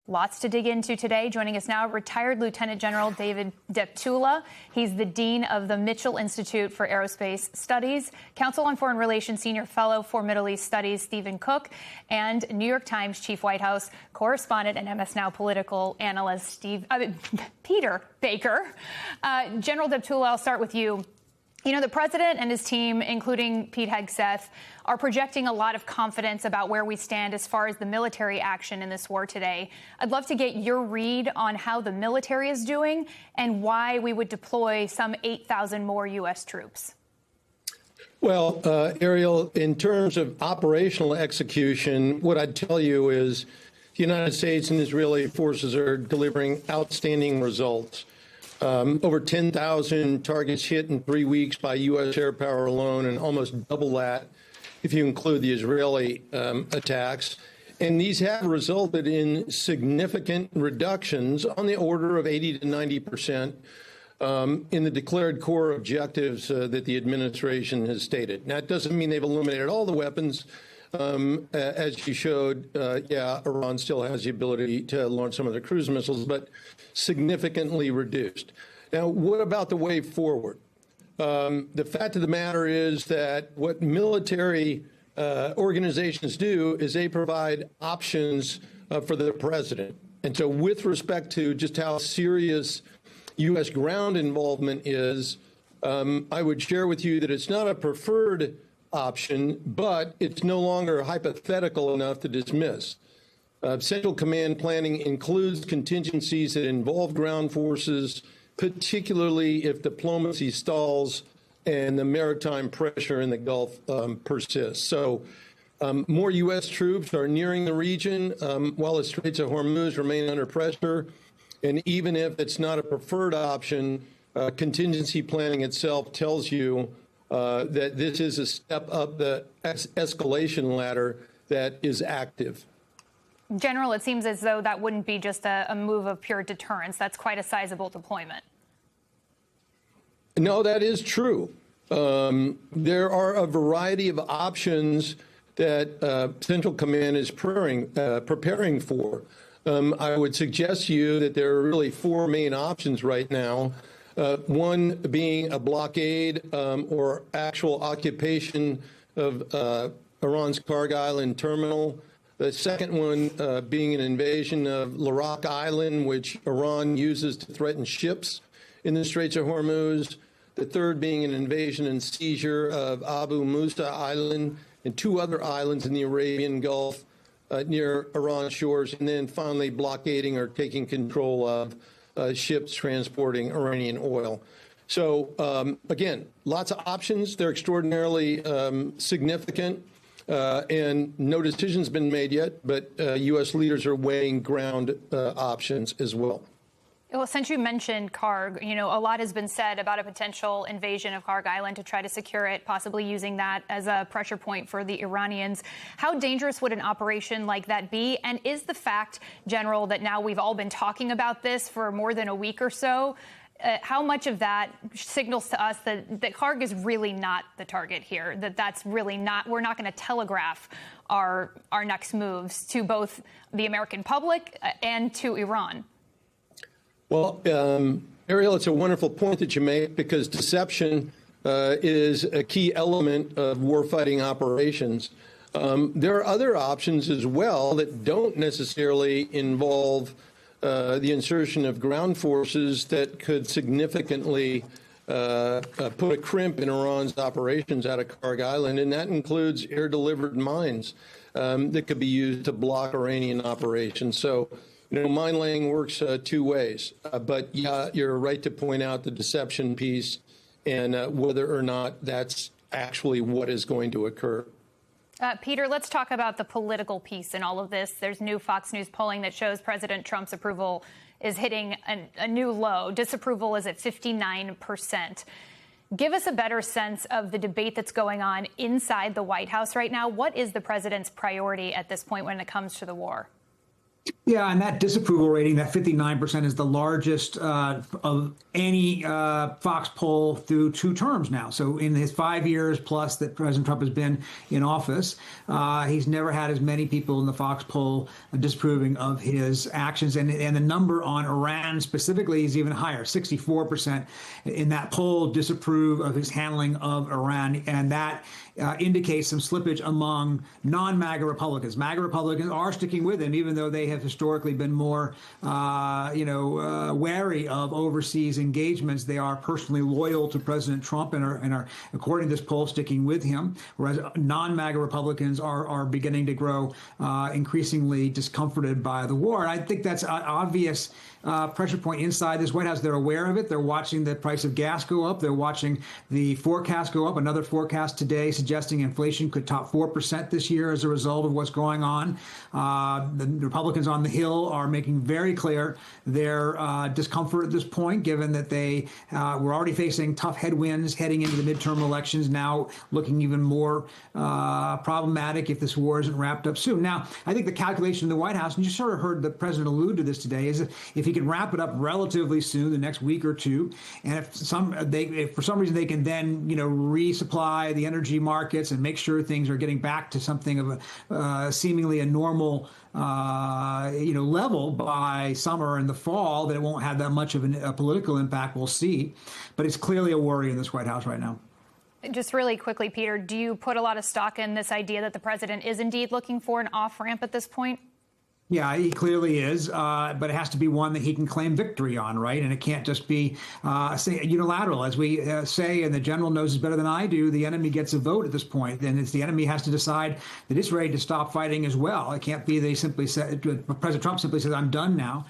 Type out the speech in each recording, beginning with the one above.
Lots to dig into today. Joining us now, retired Lieutenant General David Deptula. He's the Dean of the Mitchell Institute for Aerospace Studies, Council on Foreign Relations Senior Fellow for Middle East Studies Stephen Cook, and New York Times Chief White House Correspondent and MS Now political analyst Peter Baker. General Deptula, I'll start with you. You know, the president and his team, including Pete Hegseth, are projecting a lot of confidence about where we stand as far as the military action in this war today. I'd love to get your read on how the military is doing and why we would deploy some 8,000 more U.S. troops. Well, Ariel, in terms of operational execution, what I'd tell you is the United States and Israeli forces are delivering outstanding results. Over 10,000 targets hit in 3 weeks by U.S. air power alone, and almost double that if you include the Israeli attacks. And these have resulted in significant reductions on the order of 80 to 90% in the declared core objectives that the administration has stated. Now, it doesn't mean they've eliminated all the weapons. As you showed, Iran still has the ability to launch some of their cruise missiles, but significantly reduced. Now, what about the way forward? The fact of the matter is that what military organizations do is they provide options for the president. And so with respect to just how serious U.S. ground involvement is, I would share with you that it's not a preferred option, but it's no longer hypothetical enough to dismiss. Central Command planning includes contingencies that involve ground forces, particularly if diplomacy stalls and the maritime pressure in the Gulf persists. So more U.S. troops are nearing the region while the Straits of Hormuz remain under pressure. And even if it's not a preferred option, contingency planning itself tells you that this is a step up the escalation ladder that is active. General, it seems as though that wouldn't be just a move of pure deterrence. That's quite a sizable deployment. No, that is true. There are a variety of options that Central Command is preparing for. I would suggest to you that there are really four main options right now. One being a blockade or actual occupation of Iran's Karg Island terminal. The second one being an invasion of Larak Island, which Iran uses to threaten ships in the Straits of Hormuz. The third being an invasion and seizure of Abu Musa Island and two other islands in the Arabian Gulf near Iran shores. And then finally blockading or taking control of ships transporting Iranian oil. So, again, lots of options. They're extraordinarily significant. And no decision's been made yet, but U.S. leaders are weighing ground options as well. Well, since you mentioned Karg, you know, a lot has been said about a potential invasion of Karg Island to try to secure it, possibly using that as a pressure point for the Iranians. How dangerous would an operation like that be? And is the fact, General, that now we've all been talking about this for more than a week or so, how much of that signals to us that Karg is really not the target here, that's really not, we're not going to telegraph our next moves to both the American public and to Iran? Well, Ariel, it's a wonderful point that you make, because deception is a key element of warfighting operations. There are other options as well that don't necessarily involve the insertion of ground forces that could significantly put a crimp in Iran's operations out of Karg Island, and that includes air-delivered mines that could be used to block Iranian operations. So, you know, mine laying works two ways. But, yeah, you're right to point out the deception piece and whether or not that's actually what is going to occur. Peter, let's talk about the political piece in all of this. There's new Fox News polling that shows President Trump's approval is hitting a new low. Disapproval is at 59%. Give us a better sense of the debate that's going on inside the White House right now. What is the president's priority at this point when it comes to the war? Yeah, and that disapproval rating, that 59%, is the largest of any Fox poll through 2 terms now. So in his 5 years plus that President Trump has been in office, he's never had as many people in the Fox poll disapproving of his actions. And the number on Iran specifically is even higher. 64% in that poll disapprove of his handling of Iran. And that indicates some slippage among non-MAGA Republicans. MAGA Republicans are sticking with him, even though they have historically been more, wary of overseas engagements. They are personally loyal to President Trump and are, according to this poll, sticking with him. Whereas non-MAGA Republicans are beginning to grow increasingly discomforted by the war. And I think that's an obvious pressure point inside this White House. They're aware of it. They're watching the price of gas go up. They're watching the forecast go up. Another forecast today suggesting inflation could top 4% this year as a result of what's going on. The Republicans on the Hill are making very clear their discomfort at this point, given that they were already facing tough headwinds heading into the midterm elections, now looking even more problematic if this war isn't wrapped up soon. Now, I think the calculation in the White House, and you sort of heard the president allude to this today, is if he can wrap it up relatively soon, the next week or two, and if for some reason they can then resupply the energy markets and make sure things are getting back to something of a seemingly a normal level by summer and the fall, that it won't have that much of a political impact. We'll see, but it's clearly a worry in this White House right now. Just really quickly, Peter, do you put a lot of stock in this idea that the president is indeed looking for an off-ramp at this point? Yeah, he clearly is, but it has to be one that he can claim victory on, right? And it can't just be unilateral. As we say, and the general knows this better than I do, the enemy gets a vote at this point. And it's the enemy has to decide that it's ready to stop fighting as well. It can't be they simply said, President Trump simply says, I'm done now,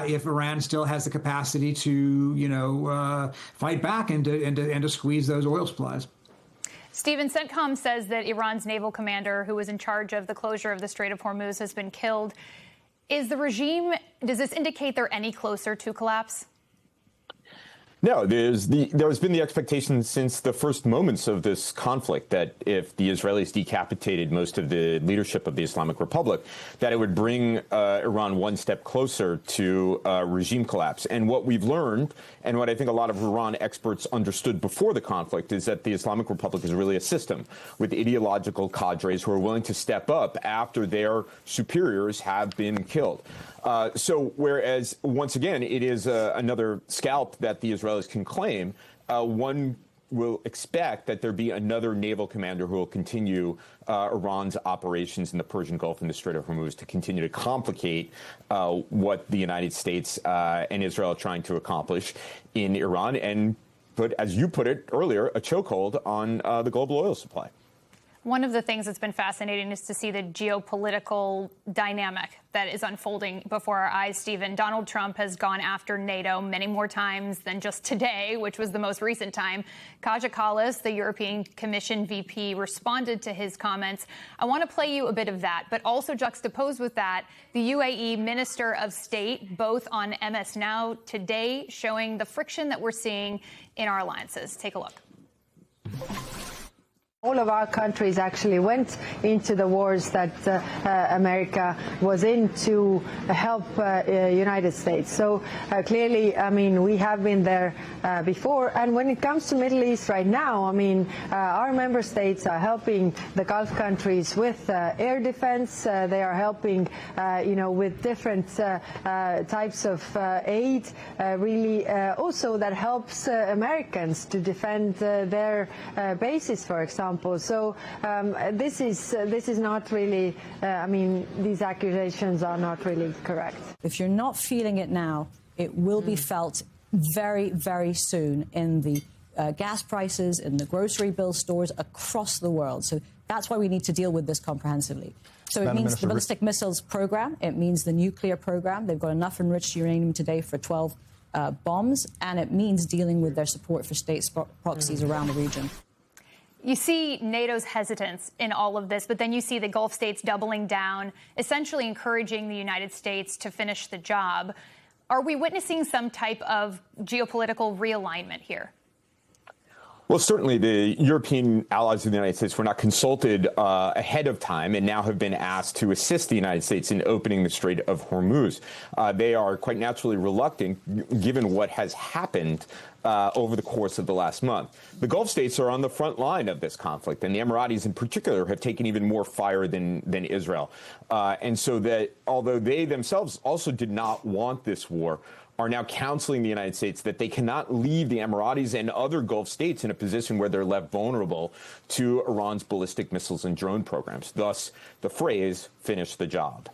if Iran still has the capacity to, fight back and to squeeze those oil supplies. Stephen, CENTCOM says that Iran's naval commander, who was in charge of the closure of the Strait of Hormuz, has been killed. Does this indicate they're any closer to collapse? No, there's been the expectation since the first moments of this conflict that if the Israelis decapitated most of the leadership of the Islamic Republic, that it would bring Iran one step closer to regime collapse. And what we've learned, and what I think a lot of Iran experts understood before the conflict, is that the Islamic Republic is really a system with ideological cadres who are willing to step up after their superiors have been killed. So whereas, once again, it is another scalp that the Israelis can claim, one will expect that there be another naval commander who will continue Iran's operations in the Persian Gulf and the Strait of Hormuz to continue to complicate what the United States and Israel are trying to accomplish in Iran and put, as you put it earlier, a chokehold on the global oil supply. One of the things that's been fascinating is to see the geopolitical dynamic that is unfolding before our eyes, Stephen. Donald Trump has gone after NATO many more times than just today, which was the most recent time. Kaja Kallas, the European Commission VP, responded to his comments. I want to play you a bit of that, but also juxtapose with that the UAE Minister of State, both on MS Now today, showing the friction that we're seeing in our alliances. Take a look. All of our countries actually went into the wars that America was in to help United States. So clearly, I mean, we have been there before. And when it comes to Middle East right now, I mean, our member states are helping the Gulf countries with air defense. They are helping, with different types of aid, really also that helps Americans to defend their bases, for example. So this is not really, these accusations are not really correct. If you're not feeling it now, it will be felt very, very soon in the gas prices, in the grocery bill stores across the world. So that's why we need to deal with this comprehensively. So it means the ballistic missiles program. It means the nuclear program. They've got enough enriched uranium today for 12 bombs. And it means dealing with their support for state proxies around the region. You see NATO's hesitance in all of this, but then you see the Gulf states doubling down, essentially encouraging the United States to finish the job. Are we witnessing some type of geopolitical realignment here? Well, certainly the European allies of the United States were not consulted ahead of time and now have been asked to assist the United States in opening the Strait of Hormuz. They are quite naturally reluctant, given what has happened over the course of the last month. The Gulf states are on the front line of this conflict, and the Emiratis in particular have taken even more fire than Israel. And so that although they themselves also did not want this war, are now counseling the United States that they cannot leave the Emiratis and other Gulf states in a position where they're left vulnerable to Iran's ballistic missiles and drone programs. Thus, the phrase, finish the job.